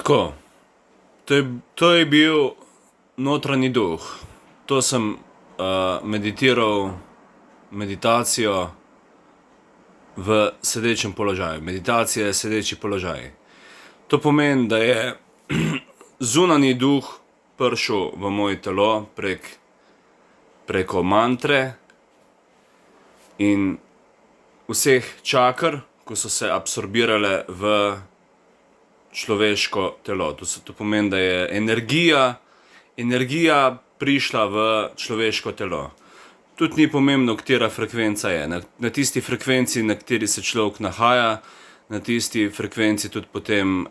Tako, to je bil notranji duh. To sem meditiral meditacijo v sedečem položaju. Meditacija je sedeči položaj. To pomeni, da je zunanji duh prišel v moje telo preko mantre in vseh čaker, ko so se absorbirale v človeško telo. To pomeni, da je energija prišla v človeško telo. Tudi ni pomembno, katera frekvenca je. Na tisti frekvenci, na kateri se človek nahaja, na tisti frekvenci tudi potem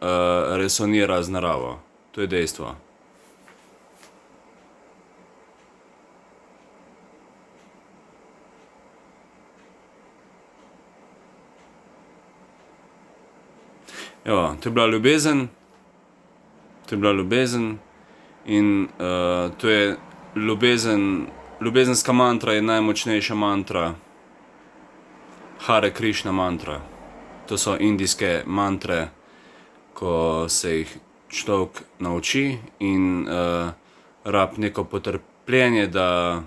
resonira z naravo. To je dejstvo. Evo, to je bila ljubezen. To je bila ljubezen. In to je ljubezen. Ljubezenska mantra je najmočnejša mantra. Hare Krišna mantra. To so indijske mantre, ko se jih človek nauči in rab neko potrpljenje, da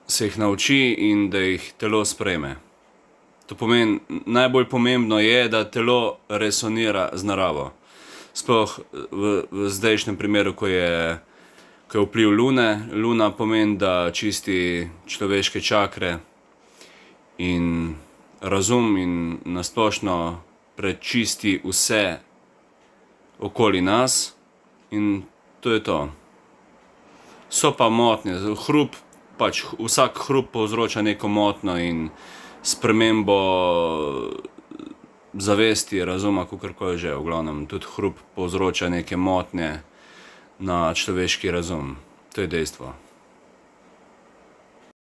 se jih nauči in da jih telo sprejme. To pomeni, najbolj pomembno je, da telo resonira z naravo. Sploh v zdajšnjem primeru, ko je vpliv lune. Luna pomeni, da čisti človeške čakre in razum in na splošno prečisti vse okoli nas. In to je to. So pa motnje. Vsak hrup povzroča neko motnjo in spremembo zavesti, razuma, kakorkoli že. V glavnem, tudi hrup povzroča neke motnje na človeški razum. To je dejstvo.